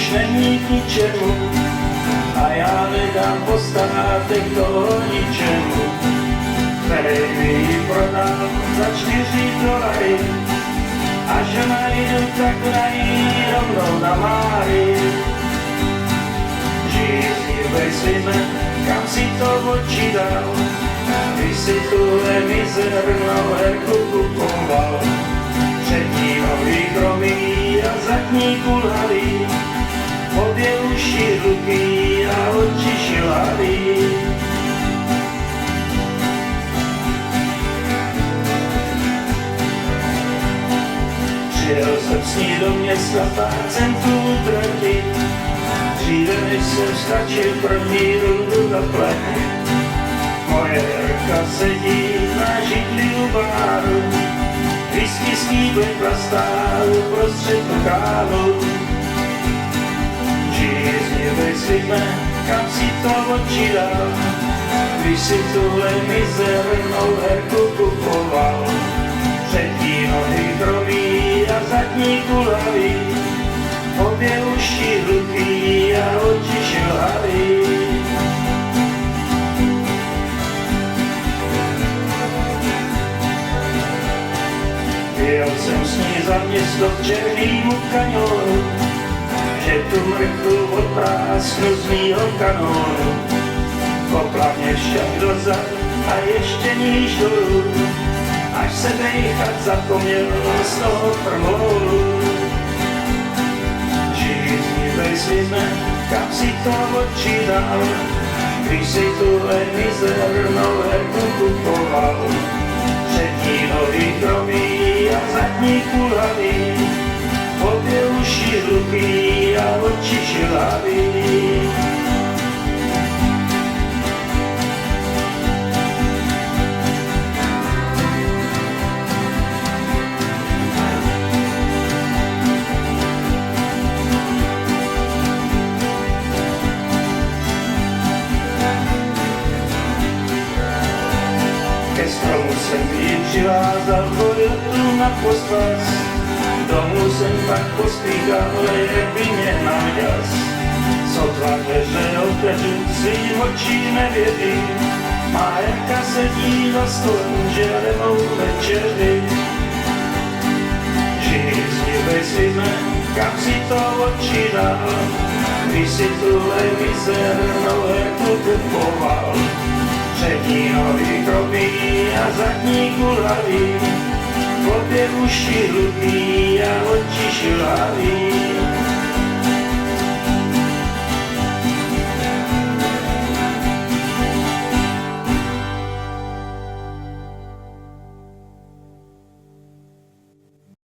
už není k ničemu a já nedám postátek toho ničemu, který mi ji prodám za $4 a že najdu, tak najít rovnou na mári. Žij svíme, kam si to oči dal, když si tuhle mizernou herku kupoval. Přední nohy kromí a zadní kulhavý, obě uši hlupý a oči šilhavý. Přijel jsem s ní do města pár centů utratit, dříve než jsem stačil první rundu zaplatit. Moje herka sedí na židli u baru, whisky s kýblem plastá uprostřed lokálu. Žíznivej svíme, kam si to oči dal, když si tuhle mizernou herku kupoval. Přední nohy kromí a zadní kulhavý, obě uši hluchý a oči šilhavý. Jel jsem s ní za město k černýmu kanionu, že tu mrchu odprásknu z mýho kanónu. Kopla mě však dozad a ještě níž dolů, až se dejchat zapomněl z toho frmolu. Žíznivej svíme, kam si to oči dal, když si tuhle mizernou herku kupoval. Přední nohy kromí a zadní kulhavý, obě uši hluchý a oči šilhavý. Ke stromu jsem jí přivázal Toyotu na pospas, domů jsem pak pospíchal, jak by mě náďas. Sotva dveře otevřu, svým očím nevěřím, má herka sedí za stolem žernou večeři. Žíznivej svíme, kam si to oči dal, když si tuhle mizernou herku kupoval. Přední nohy kromí a zadní kulhavý, obě uši hlupý a oči šilhavý.